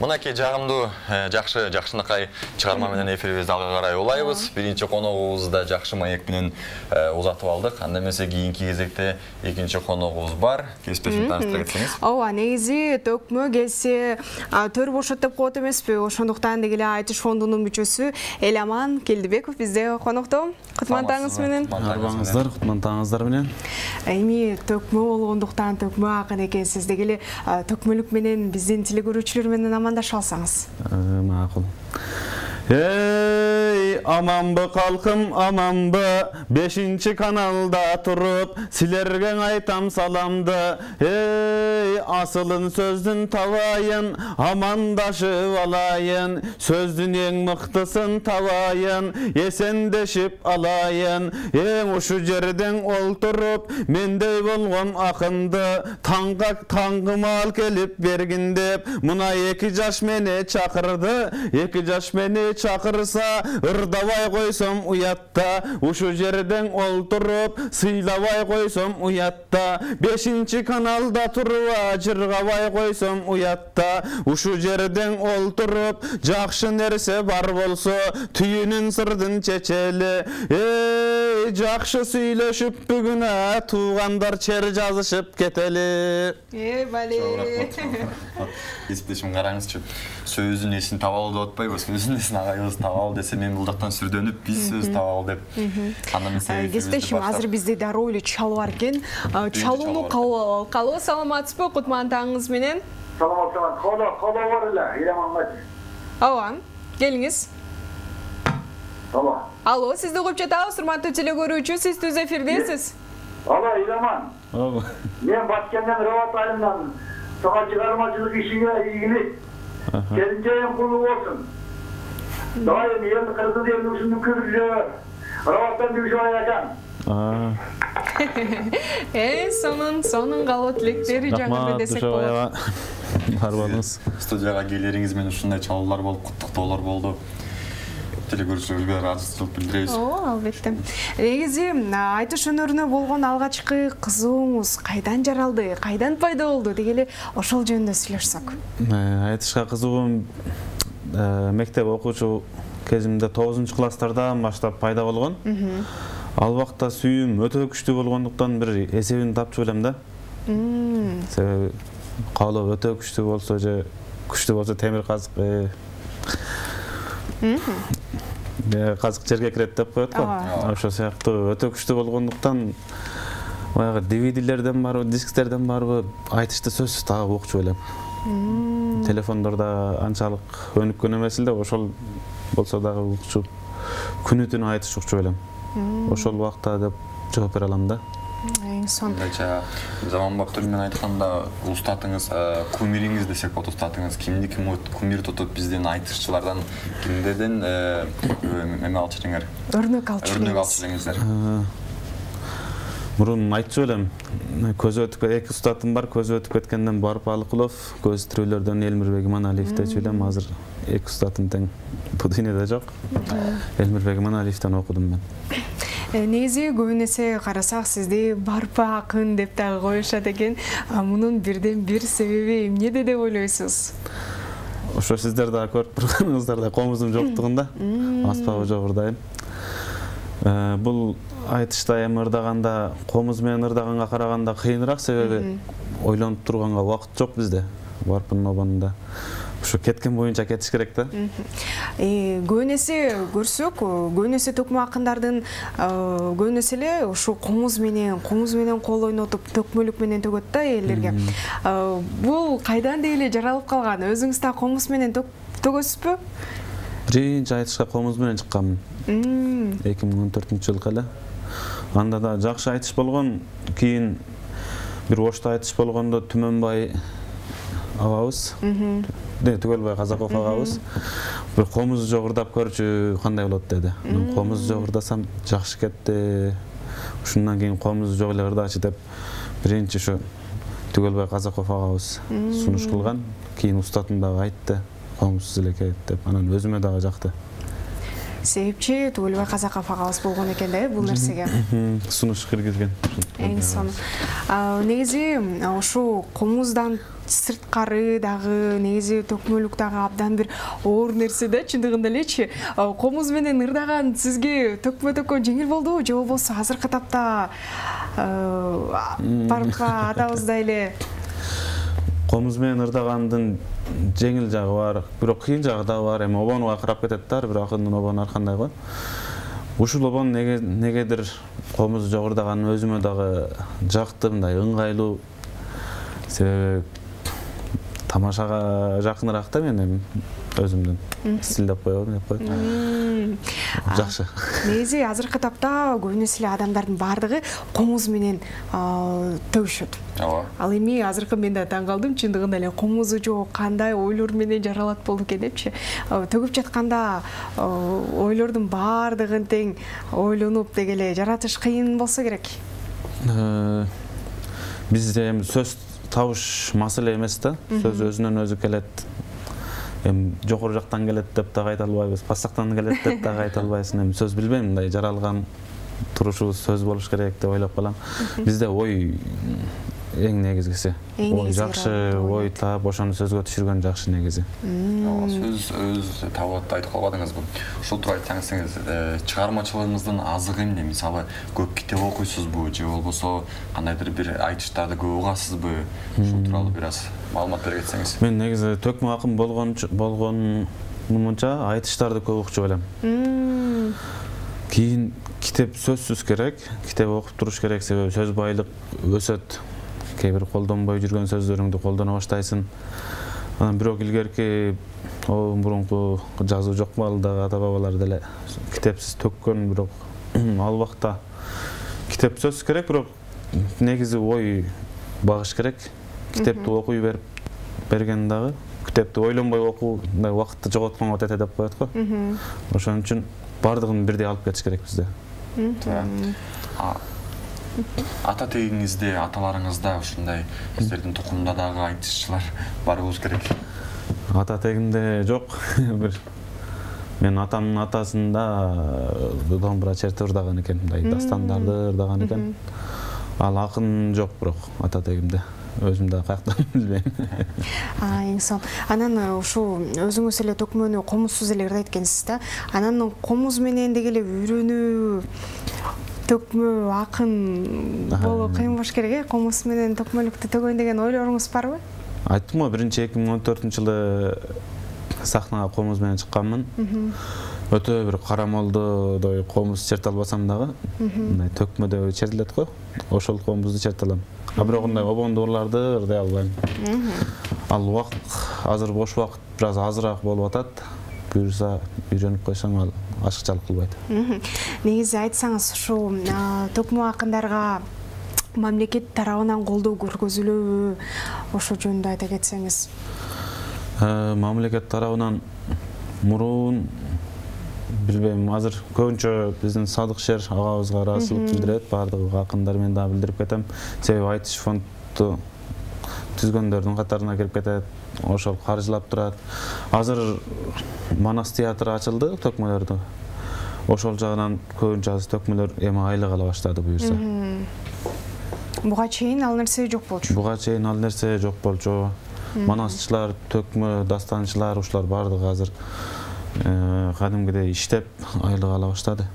Мынакей жагымдуу жакшынакай чыгарма менен эфирибизди алга карай улайбыз. Биринчи коногубузда жакшы маек менен узатып алдык. Анда эмесе кийинки кезекте экинчи коногубуз бар. Кеспесин таныштыра кетсеңиз. Ооба, негизи төкмө келсе төр бошот деп коет эмеспи? Ошондуктан дегеле айтыш фондунун мүчөсү Эламан Келдибеков бизде конокто. Кутмандаңыз менен. Арбаңыздар, кутмандаңыздар менен. Эми төкмө болгондуктан төкмө акын экенсиз дегеле төкмөлүк менен биздин телекөрүүчүлөр менен амандаша алсаңыз. Макул. Ey amanbı kalkım amanbı 5. kanalda turup silergen aytam salamdı. Ey asılın sözdün tavayın amandaşı alayın sözdün en mıhtısın tavayın esendeşip alayın en uşu yerden olturup mendey bolgon akındı tangım al gelip bergindip muna 2 yaş meni çakırdı 2 yaş meni çakırsa ırdavay koysam uyatta uşu yerden olturup sıylavay koysam uyatta 5. kanalda turuva jırgavay koysam uyatta uşu yerden olturup jakşı nerse bar bolsa tüyünün sırdın çeçeli ey jakşı süйлөшүp bugüne tuğandar çer жазышып keteli Бали Эсептешим караңызчы. Сөзүн эсин таба алды деп атпайбыз. Сөзүн эсин агайыбыз таба ал десе мен бул жактан сүрдөнүп биз сөз таба ал деп. Андан эсеби Эсептешим азыр бизде дароо эле чалуу бар экен. Чалууну кабыл алалы. Саламатсызбы? Кутмандаңыз менен. Саламат. Кала бар эле. Эламанга. Ооба, келиңиз. Алло, сизди угуп жатабыз, урматтуу телекөрүүчү, сиз түз эфирдесиз. Алло, Эламан. Мен Баткенден Рават айылынан сага чыгармачылык ишине ийгилик. Келинчегим кулу болсун. Дайым элди кыргыз элин ушуну көрүп Раваттан düşüyor ekan. Сонун калып тилектери жаңы десек болот. Барбаңыз. Студияга келериңиз менен ушундай чалуулар болуп, куттуктоолор болду. Телекөрүүчүлөргө ыраазычылык билдиребиз. Албетте. Негизи айтыш өнөрүнө болгон алгачкы кызуңуз кайдан жаралды, кайдан пайда болду дегеле ошол жөнүндө сүйлөшсөк. Айтышка кызугум мектеп окуучу кезимде 9-класстардан баштап пайда болгон. Ал убакта сүйүүм өтө күчтүү болгондуктан бир эсебин тапчу элем да. Себеби каалоо өтө күчтүү болсо же күчтүү болсо темир казык казык жерге кирет деп коет го. Ошо сыяктуу өтө күчтүү болгондуктан баягы DVD-лерден барбы, дисктерден барбы айтышты сөзсүз таап окчу элем. Телефондордо анчалык өнүккөн эмес эле, ошол болсо дагы укчу күнү-түнү айтыш укчу элем. Ошол убакта деп жооп бере алам да. Эң сонун. Заманбап тил менен айтканда устатыңыз, кумириңиз десек болот, устатыңыз кимди кумир тутуп биздин айтышчылардан кимдерден эме алчу элеңер? Өрнөк алчу элеңиздер. Мурун айтчу элем, көзү өтүп эки устатым бар, көзү өтүп кеткенден Барып Алыкулов, көз тирүүлөрдөн Элмирбек Иманалиев дечү элем. Азыр эки устатым тең бу дүйнөдө жок. Элмирбек Иманалиевден окудум мен. Негизи көбүн эсе карасак сизди Барып акын деп дагы коюшат экен. Мунун бирден бир себеби эмнеде деп ойлойсуз? Ошо сиздер дагы көрүп турганыңыздардай комузум жоктугунда, аспабы жок ырдайм. Бул айтышта эми ырдаганда комуз менен ырдаганга караганда кыйыныраак, себеби ойлонуп турганга убакыт жок бизде. Барпын обонунда. Ошо кеткен боюнча кетиш керек да. Көбүн эсе көрсөк, көбүн эсе төкмө акындардын көбүн эсе эле ушу комуз менен кол ойнотуп төкмөлүк менен төгөт да элдерге. Бул кайдан деле жаралып калган? Өзүңүз да комуз менен төгөсүзбү? Биринчи айтышка комуз менен чыкканмын. 2014-жылы эле. Анда да жакшы айтыш болгон, кийин бир ошто айтыш болгондо Түмөнбай агабыз, Түгөлбай Казаков агабыз бир комузду жогурдап көрчү, кандай болот деди. Мен комузду жогурдасам жакшы кетти. Ушундан кийин комузду жок эле ырдачы деп биринчи ушу Түгөлбай Казаков агабыз сунуш кылган. Кийин устатым дагы айтты, комузсуз эле кет деп. Анан өзүмө дагы жакты. Себепчи Түгөлбай Казаков агабыз болгон экен да бул нерсеге. Сунуш киргизген. Эң сонун. Негизи ошо комуздан сырткары дагы негизи төкмөлүк дагы абдан бир оор нерсе да, чындыгында элечи. Комуз менен ырдаган сизге төкмө жеңил болдубу же болбосо азыркы тапта барымка атабыздай эле комуз менен ырдагандын жеңил жагы бар, бирок кыйын жагы да бар. Эми обонуга карап кетет да, бир акындын обону аркандай го. Ушул обон негедир комуз жогордаганын өзүмө дагы жакты, мындай ыңгайлуу. Себеби тамашага жакыныраак да мен өзүмдүн стилдеп коебум деп коет. Жакшы. Негизи азыркы тапта көбүнесе эле адамдардын баардыгы комуз менен төгүшөт. Ал эми азыркы мен да таң калдым, чындыгында эле комузу жок, кандай ойлор менен жаралат болду экен депчи. Төгүп жатканда ойлордун баардыгын тең ойлонуп деги эле жаратыш кыйын болсо керек. Бизде эми сөз табыш маселе эмес да, сөз өзүнөн өзү келет. Эми жогору жактан келет деп да айта албайбыз, пастактан келет деп да айта албайсың. Эми сөз билбейм, мындай жаралган турушу сөз болуш керек деп ойлоп калам. Бизде ой эң негизгиси. Ой жакшы, ой таап ошону сөзгө түшүргөн жакшы негизи. Сөз өз табат айтып калбадыңызбы? Ушул тууралуу айтсаңыз, чыгармачылыгыңыздын азыгы эмне? Мисалы, көп китеп окуйсузбу же болбосо кандайдыр бир айтыштарды көп угасызбы? Ушул тууралуу бир аз маалымат бере кетсеңиз. Мен негизи төкмө акын болгонумча айтыштарды көп укчу элем. Кийин китеп сөзсүз керек, китеп окуп туруш керек, себеби сөз байлык өсөт. Кейбір колдонбой жүргөн сөздөрүңдү колдоно баштайсың. Анан бирок илгерки мурунку жазуу жок балдагы ата бабалар деле китепсиз төккөн, бирок ал убакта китеп сөз керек, бирок негизи ой багыш керек. Китепти окуй берген дагы, китепти ойлонбой окуу убакытты жоготконго тете деп коет го. Ошон үчүн бардыгын бирдей алып кетиш керек бизде. Ата тегиңизде, аталарыңызда ушундай сиздердин тукумда дагы айтышчылар барыбыз керек. Ата тегимде жок. Мен атамдын атасында домбура чертип ырдаган экен, мындай дастандарды ырдаган экен. Ал акын жок, бирок ата тегимде. Өзүм да каяктан билбейм. Эң сонун. Анан ушул өзүңүз эле төкмөнү комузсуз эле ырдайт экенсиз да. Анан комуз менен деги эле үйрөнүү төкмө акын болуу кыйын болуш керек, комуз менен төкмөлүктү төгөйүн деген ойлоруңуз барбы? Айттым го, биринчи 2014-жылы сахнага комуз менен чыкканмын. Өтө бир карамолдой комуз черте албасам дагы, мындай төкмөдө чертилет го, ошол комузду черте алам. Бирок мындай обондуурларды ырдай албайм. Ал убакыт, азыр бош убакыт бир аз азыраак болуп атат. Буюрса үйрөнүп койсоң ал ашыкчалык кылбайт. Негизи айтсаңыз, ушул төкмө акындарга мамлекет тарабынан колдоо көргөзүлөбү? Ошол жөнүндө айта кетсеңиз. Мамлекет тарабынан мурун билбейм, азыр көбүнчө биздин Садыкшер агабызга ыраазычылык билдирет, баардык акындар мен да билдирип кетем. Себеби айтыш фонду түзгөндөрдүн катарына кирип кетет, ошол каржылап турат. Азыр Манас театры ачылды, төкмөлөрдү. Ошол жагынан көбүнчө азыр төкмөлөр эми айлык ала баштады буюрса. Буга чейин ал нерсе жок болчу. Буга чейин ал нерсе жок болчу. Манасчылар, төкмө, дастанчылар, ушулар баардыгы азыр кадимгидей иштеп айлык ала баштады.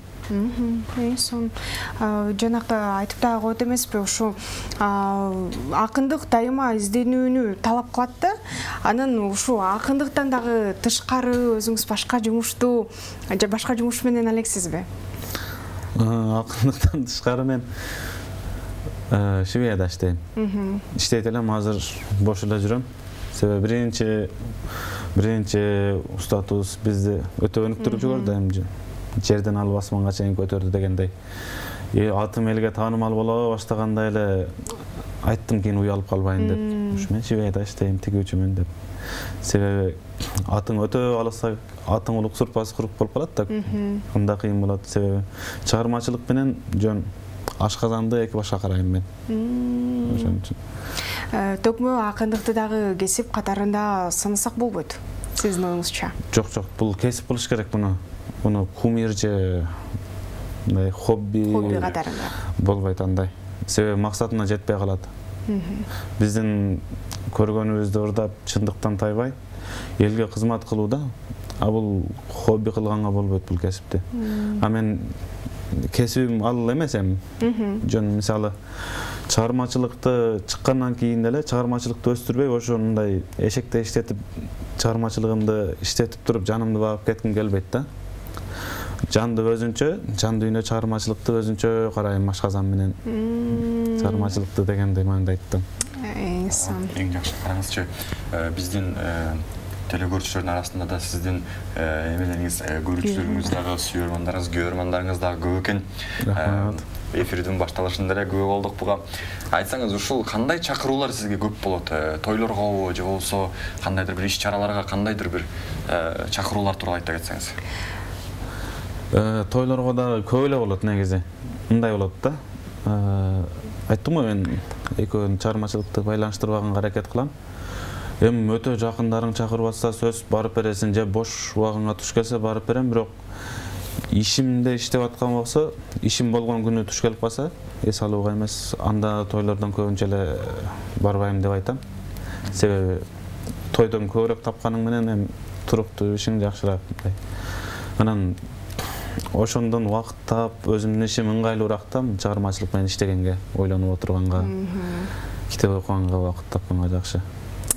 Сон жанакы айтып дагы коет эмеспи, ушу акындык дайыма изденүүнү талап кылат да. Анан ушу акындыктан дагы тышкары өзүңүз башка жумушту же башка жумуш менен элексизби? Акындыктан тышкары мен Швейцарияда иштейм. Иштейт элем, азыр бош эле жүрөм. Себеби биринчи устатыбыз бизди өтө өнүктүрүп жиберди, эми жерден алып асманга чейин көтөрдү дегендей. Атым элге таанымал боло баштаганда эле айттым, кийин уялып калбайын деп. Мен Швейцарияда иштейм, тигүүчүмүн деп. Себеби атың өтө алса, атың улук сурпасы курук болуп калат да. Анда кыйын болот. Себеби чыгармачылык менен жөн ашказанды эки башка карайм мен. Ошон үчүн. Төкмө акындыкты дагы кесип катарында санасак болбойт, сиздин оюңузча? Жок, бул кесип кылыш керек муну. Муну кумир же хобби катарында болбойт андай. Себеби максатына жетпей калат. Биздин көргөнүбүздү ырдап чындыктан тайбай элге кызмат кылууда бул хобби кылганга болбойт бул кесипти. Мен кесибим ал эмес эми. Жөн мисалы чыгармачылыкты чыккандан кийин деле чыгармачылыкты өстүрбөй ошондой эшекте иштетип чыгармачылыгымды иштетип туруп жанымды багып кетким келбейт да. Жанды өзүнчө, жан дүйнө чыгармачылыкты өзүнчө карайм ашказан менен. Чыгармачылыкты дегендей маңдайттым. Эң жакшы караңызчы, биздин телекөрүүчүлөрдүн арасында да сиздин эмелериңиз, көрүүчүлөрүңүз дагы, көрөрмандарыңыз дагы көп экен. Эфирдин башталышында эле көп болдук буга. Айтсаңыз, ушул кандай чакыруулар сизге көп болот? Тойлоргобу же болбосо кандайдыр бир иш-чараларга, кандайдыр бир чакыруулар тууралуу айта кетсеңиз? Тойлорго дагы көп эле болот негизи. Мындай болот да. Айттым го мен экөөнүн чыгармачылыкты байланыштырбаганга аракет кылам. Эми өтө жакындарың чакырып атса сөз барып бересиң, же бош убагыңа туш келсе барып берем, бирок ишимде иштеп аткан болсо, ишим болгон күнү туш келип калса, эс алууга эмес, анда тойлордон көбүнчө эле барбайм деп айтам. Себеби тойдон көбүрөөк тапканың менен эми туруктуу ишиң жакшыраак. Анан ошондон убакыт таап, өзүмдүн ишим ыңгайлуураак да, чыгармачылык менен иштегенге, ойлонуп отурганга, китеп окуганга убакыт тапканга жакшы.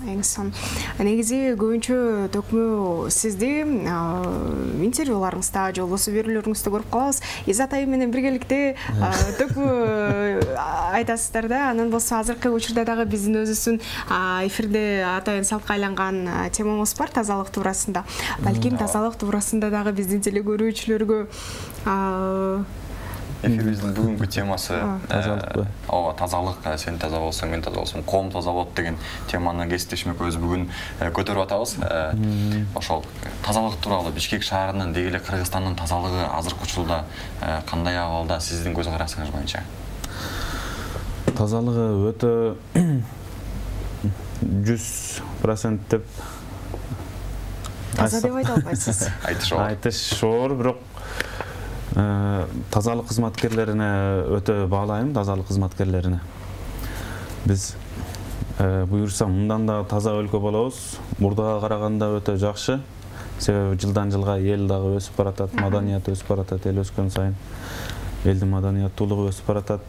Негизи көбүнчө төкмө сизди интервьюларыңызда же болбосо берүүлөрүңүздө көрүп калабыз. Изат айым менен биргеликте төкмө айтасыздар да. Анан болсо азыркы учурда дагы биздин өзүбүздүн эфирде атайын салтка айланган темабыз бар тазалык туурасында. Балким тазалык туурасында дагы биздин телекөрүүчүлөргө Эфирибиздин бүгүнкү темасы тазалыкпы? Ооба, тазалык, сен таза болсоң, мен таза болсом, коом таза болот деген теманы кесиптешмекөбүз бүгүн көтөрүп атабыз. Ошол тазалык тууралуу Бишкек шаарынын, деги эле Кыргызстандын тазалыгы азыркы учурда кандай абалда сиздин көз карашыңыз боюнча? Тазалыгы өтө 100% деп таза деп айта албайсыз. Айтыш оор, бирок тазалык кызматкерлерине өтө баалайм, тазалык кызматкерлерине. Биз буюрса мындан да таза өлкө болобуз. Мурдага караганда өтө жакшы. Себеби жылдан жылга эл дагы өсүп баратат, маданият өсүп баратат, эл өскөн сайын элдин маданияттуулугу өсүп баратат.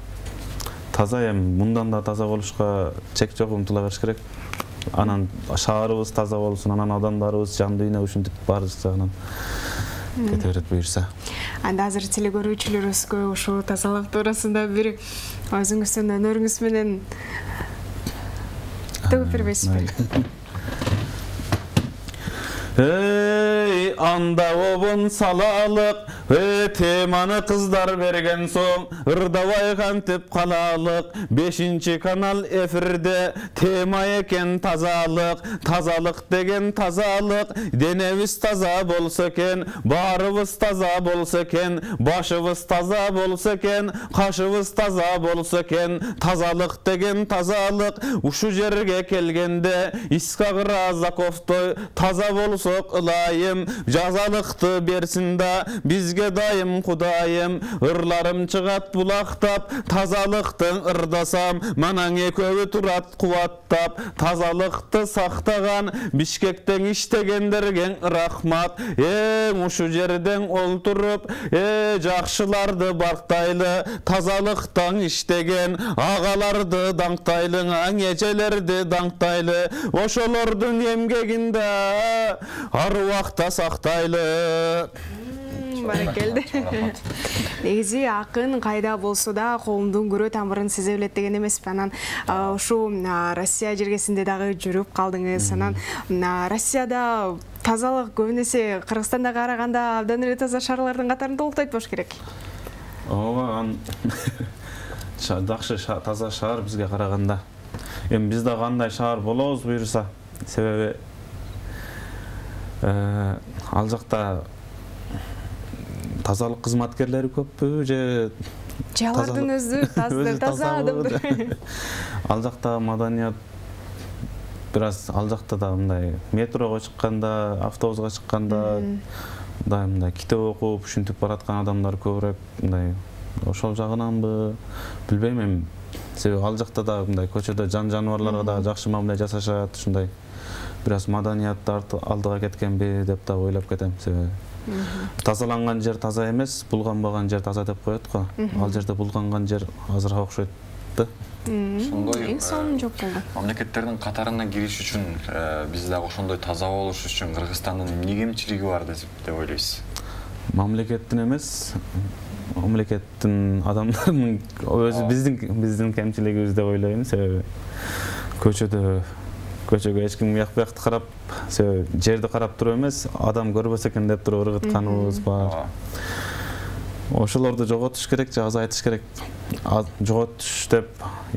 Таза эми мындан да таза болушка чек жок, умтула бериш керек. Анан шаарыбыз таза болсун, анан адамдарыбыз жан дүйнө ушинтип баары жагынан кете берет буюрса. Анда азыр телекөрүүчүлөрүбүзгө ушул тазалык туурасында бир өзүңүздүн өнөрүңүз менен төгүп бербейсизби? Эй, анда обун салалык, теманы кыздар берген соң, ырдабай кантип калалык. 5-чи канал эфирде тема экен тазалык. Тазалык деген тазалык, денебиз таза болсо экен, баарыбыз таза болсо экен, башыбыз таза болсо экен, кашыбыз таза болсо экен. Тазалык деген тазалык, ушу жерге келгенде Исхак Разаковтой таза болсо ылайым, жазалыкты берсин да бизге дайым Кудайым. Ырларым чыгат булактап, тазалыктын ырдасам, манан экөөбү турат кубаттап. Тазалыкты сактаган Бишкектен иштегендерге рахмат. Ушу жерден олтуруп, жакшыларды бактайлы, тазалыктан иштеген агаларды даңктайлы, эжелерди даңктайлы. Ошолордун эмгегинде ар убакта сактайлы. Баракелди. Негизи акын кайда болсо да коомдун көрө тамырын сезе билет деген эмеспи. Анан ушу Россия жергесинде дагы жүрүп калдыңыз. Анан Россияда тазалык көбүнесе Кыргызстанда караганда абдан эле таза шаарлардын катарында толуктойт болуш керек. Ооба, жакшы таза шаар бизге караганда. Эми биз да кандай шаар болобуз буюрса, себеби ал жакта тазалык кызматкерлери көппү же алардын өзү таза адамдар? Ал жакта маданият бир аз, ал жакта да мындай метрого чыкканда, автобуска чыкканда мындай китеп окуп ушинтип бараткан адамдар көбүрөөк, мындай ошол жагынанбы билбейм эми. себеби ал жакта да мындай көчөдө жаныбарларга да жакшы мамиле жасашат, ушундай бир аз маданиятты алдыга кеткенби деп да ойлоп кетем. Себеби тазаланган жер таза эмес, булганбаган жер таза деп коет го. Ал жерде булганган жер азырга окшойт да. Ошондой жок болду. Мамлекеттердин катарына кириш үчүн биз дагы ошондой таза болуш үчүн Кыргызстандын эмне кемчилиги бар деп ойлойсуз? Мамлекеттин эмес, мамлекеттин адамдарынын өзү биздин кемчилигибиз деп ойлойм. Себеби көчөгө эч ким уяк буякты карап, себеби жерди карап туруп эмес, адам көрбөс экен деп туруп ыргытканыбыз бар. Ошолорду жоготуш керек же азайтыш керек. Жоготуш деп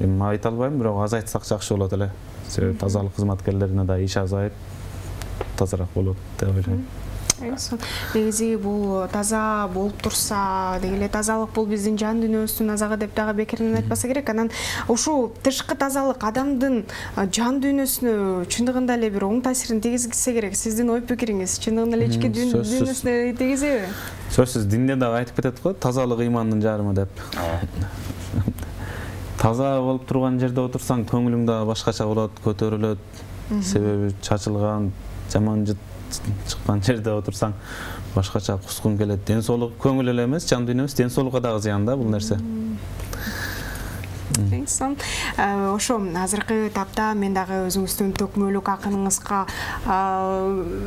айта албайм, бирок азайтсак жакшы болот эле. Себеби тазалык кызматкерлерине да иш азайып, тазараак болот деп ойлойм. Негизи бул таза болуп турса, дегеле тазалык бул биздин жан дүйнөбүздүн азагы деп дагы бекеринен айтпаса керек. Анан ушул тышкы тазалык адамдын жан дүйнөсүнө чындыгында эле бир оң таасирин тийгизсе керек. Сиздин ой пикириңиз чындыгында эле ички дүйнөсүнө тийгизеби? Сөзсүз, динде дагы айтып кетет го, тазалык ыймандын жарымы деп. Таза болуп турган жерде отурсаң, көңүлүң да башкача болот, көтөрүлөт. Себеби чачылган, жаман чыккан жерде отурсаң башкача кускун келет. Ден соолук көңүл эле эмес, жан дүйнөбүз, ден соолукка дагы зыян да бул нерсе. Ошо азыркы тапта мен дагы өзүңүздүн төкмөлүк акыныңызга,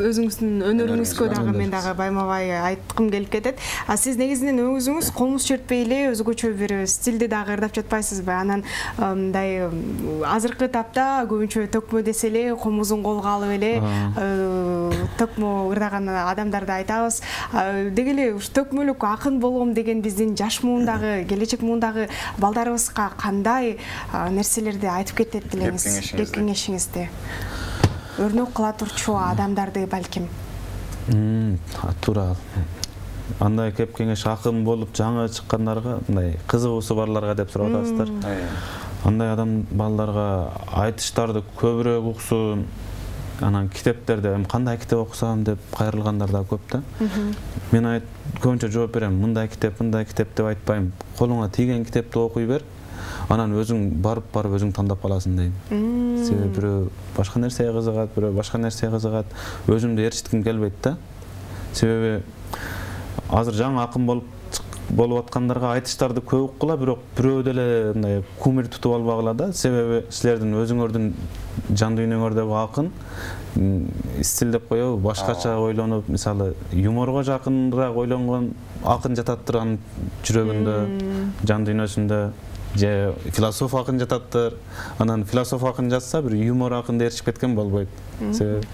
өзүңүздүн өнөрүңүзгө дагы мен дагы байма-бай айткым келип кетет. Сиз негизинен өзүңүз колуңуз жетпей эле өзгөчө бир стилди дагы ырдап жатпайсызбы? Анан мындай азыркы тапта көбүнчө төкмө десе эле комузун колго алып эле төкмө ырдаган адамдарды айтабыз. Деги эле ушу төкмөлүк акын болгом деген биздин жаш муундагы, келечек муундагы балдарыбызга кандай нерселерди айтып кетет элеңиз? Кеңешиңизди. Өрнөк кыла турчу адамдарды балким. Туура. Андай кеп кеңеш акын болуп жаңы чыккандарга, мындай кызыгуусу барларга деп сурап атасыздар. Андай адам балдарга айтыштарды көбүрөөк уксун. Анан китептерде кандай китеп окусам деп кайрылгандар да көп да. Мен көбүнчө жооп берем, мындай китеп деп айтпайм. Колуңа тийген китепти окуй бер. Анан өзүң барып өзүң тандап аласың дейм. Себеби бирөө башка нерсеге кызыгат, бирөө башка нерсеге кызыгат. Өзүмдү ээрчитким келбейт да. Себеби азыр жаңы акын болуп аткандарга айтыштарды көп уккула, бирок бирөө деле мындай кумир тутуп албагыла да. Себеби силердин өзүңөрдүн жан дүйнөңөрдөгү акын стиль деп коебу, башкача ойлонуп, мисалы юморго жакыныраак ойлонгон акын жататтыр анын жүрөгүндө, жан дүйнөсүндө. Же философ акын жататтыр. Анан философ акын жатса бир юмор акынды ээрчип кеткен болбойт. Себеби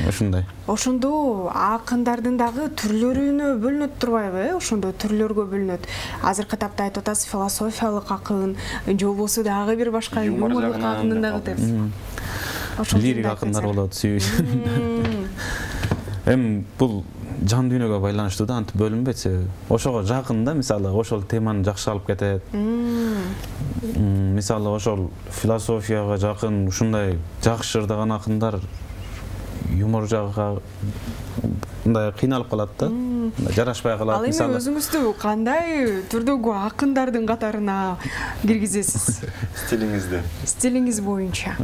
ошондой. Ошондо акындардын дагы түрлөрүнө бөлүнөт турбайбы? Ошондо түрлөргө бөлүнөт. Азыркы тапта айтып атасыз философиялык акын, же болбосо дагы бир башка юморлук акындын дагы деп. Лирик акындар болот, сүйүү. Бул жан дүйнөгө байланыштуу да, антип бөлүнбөйт себеби. Ошого жакын да, мисалы ошол теманы жакшы алып кетет. Мисалы ошол философияга жакын ушундай жакшы ырдаган акындар юмор жагыга мындай кыйналып калат да. Жарашпай калат. Ал эми өзүңүздү кандай түрдөгү акындардын катарына киргизесиз? Стилиңиз боюнча.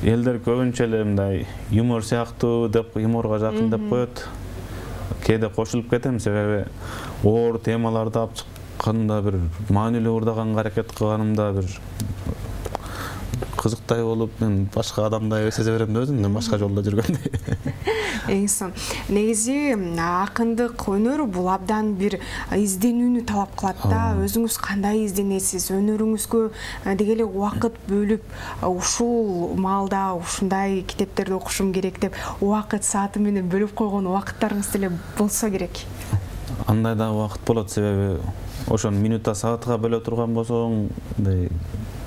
Элдер көбүнчө эле мындай юмор сыяктуу деп, юморго жакын деп коет. Кээде кошулуп кетем, себеби оор темаларды алып чыкканда бир маанилүү ырдаганга аракет кылганымда бир кызыктай болуп, мен башка адамдай сезе берем да өзүмдүн башка жолдо жүргөндө. Негизи акындык өнөр бул абдан бир изденүүнү талап кылат да. Өзүңүз кандай изденесиз? Өнөрүңүзгө деги эле убакыт бөлүп, ушул маалда ушундай китептерди окушум керек деп убакыт сааты менен бөлүп койгон убакыттарыңыз деле болсо керек. Андай да убакыт болот, себеби ошон минутта саатка бөлө турган болсоң, мындай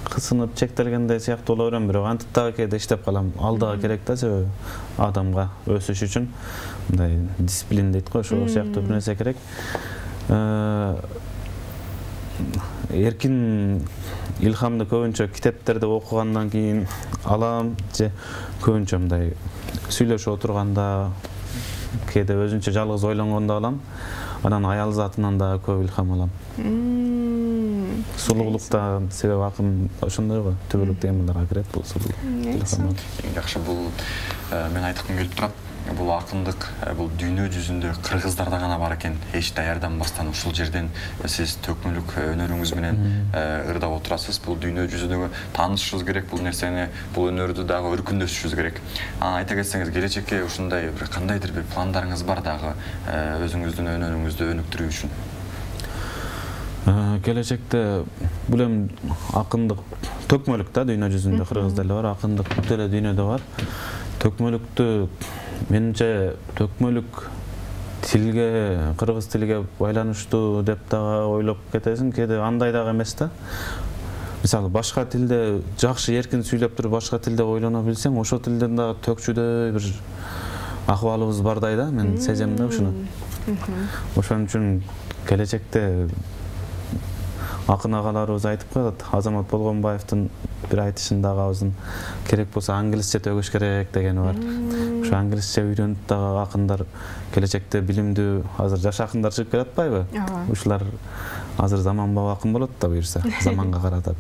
кысынып чектелгендей сыяктуу боло берем, бирок антип дагы кээде иштеп калам. Ал дагы керек да, себеби адамга өсүш үчүн мындай дисциплин дейт го, ошол сыяктуу бир нерсе керек. Эркин илхамды көбүнчө китептерди окугандан кийин алам, же көбүнчө мындай сүйлөшүп отурганда, кээде өзүнчө жалгыз ойлонгондо алам. Анан аял затынан да көп илхам алам. сулуулуктан себеп акын ошондой го түбөлүк темаларга кирет бул сулуулук. Жакшы, бул мен айткым келип турат. Бул акындык бул дүйнө жүзүндө кыргыздарда гана бар экен. Эч даярданбастан ушул жерден сиз төкмөлүк өнөрүңүз менен ырдап отурасыз. Бул дүйнө жүзүндө таанышышыбыз керек, бул нерсени, бул өнөрдү дагы өркүндөтүшүбүз керек. Айта кетсеңиз, келечекке ушундай бир кандайдыр бир пландарыңыз бар дагы өзүңүздүн өнөрүңүздү өнүктүрүү үчүн? Келечекте бул эми акындык төкмөлүк да дүйнө жүзүндө кыргызда эле бар, акындык бүт эле дүйнөдө бар. Төкмөлүктү менимче төкмөлүк тилге, кыргыз тилге байланыштуу деп дагы ойлоп кетесиң, кээде андай дагы эмес да. Мисалы башка тилде жакшы эркин сүйлөп туруп башка тилде ойлоно билсең, ошол тилден дагы төкчүдөй бир акыбалыбыз бардай да, мен сезем да ушуну. Ошон үчүн келечекте акын агаларыбыз айтып коет, Азамат Болгонбаевдин бир айтышында агабыздын керек болсо англисче төгүш керек дегени бар. Ошо англисче үйрөнүп дагы акындар келечекте билимдүү, азыр жаш акындар чыгып келатпайбы? Ушулар азыр заманбап акын болот да буюрса, заманга карата.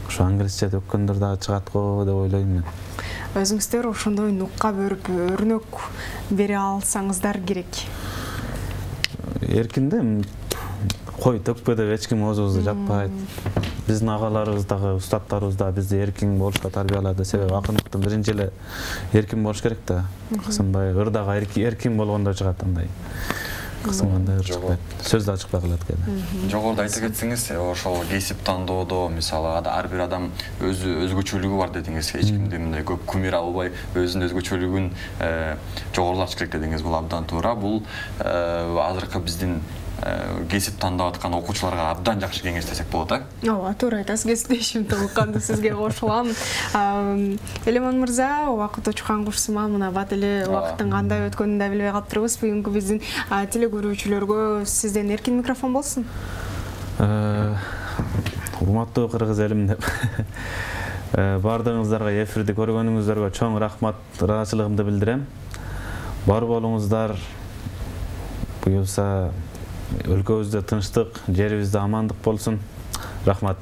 Ошо англисче төккөндөр дагы чыгат го деп ойлойм мен. Өзүңүздөр ошондой нукка берип өрнөк бере алсаңыздар керек. Эркинде кой төкпө деп эч ким оозубузду жаппайт. Биздин агаларыбыз дагы, устаттарыбыз дагы бизди эркин болушка тарбиялады. Себеби акындыктын биринчи эле эркин болуш керек да. Кысынбай, ырдага эркин болгондо чыгат андай. Кысынганда чыкпайт. Сөз да чыкпай калат кээде. Жогоруда айта кетсеңиз, ошол кесип тандоодо мисалы ар бир адам өзгөчөлүгү бар дедиңиз. Эч кимди мындай көп кумир албай, өзүнүн өзгөчөлүгүн жогорулатыш керек дедиңиз. Бул абдан туура. Бул азыркы биздин кесип тандап аткан окуучуларга абдан жакшы кеңеш десек болот, Ооба, туура айтасыз. Кесиптешимди укканды сизге кошулам. Элемон мырза, убакыт учкан кушсума мына бат эле убакыттын кандай өткөнүн да билбей калыптырбыз. Бүгүнкү биздин теле көрүүчүлөргө сизден эркин микрофон болсун. Урматтуу кыргыз элим деп. Бардыгыңыздарга эфирди көргөнүңүздөргө чоң рахмат, ыраазычылыгымды билдирем. Бар болуңуздар. Буюрса өлкөбүздө тынчтык, жерибизде амандык болсун. Рахмат.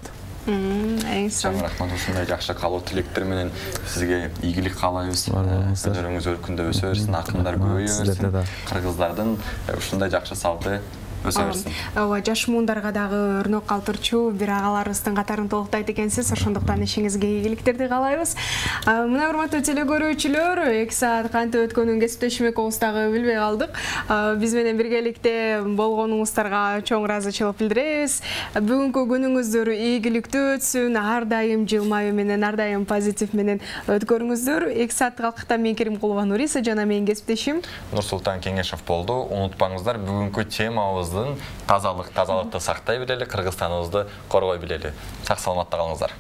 Рахмат, ушундай жакшы каалоо тилектер менен сизге ийгилик каалайбыз. Өнөрүңүз өркүндөп өсө берсин, акындар көбөйө берсин. Кыргыздардын ушундай жакшы салты өсө берсин. Ооба, жаш муундарга дагы өрнөк калтырчу бир агаларыбыздын катарын толуктайт экенсиз. Ошондуктан ишиңизге ийгиликтерди каалайбыз. Мына урматтуу теле көрүүчүлөр, 2 саат кантип өткөнүн кесиптешим экөөбүз дагы билбей калдык. Биз менен биргеликте болгонуңуздарга чоң ыраазычылык билдиребиз. Бүгүнкү күнүңүздөр ийгиликтүү өтсүн, ар дайым жылмаюу менен, ар дайым позитив менен өткөрүңүздөр. 2 сааттык алкакта мен Керимкулова Нуриса жана менин кесиптешим Нурсултан Кеңешев болду. Унутпаңыздар, бүгүнкү темабыз тазалыкты сактай билели, Кыргызстаныбызды коргой билели. Сак саламатта калыңыздар.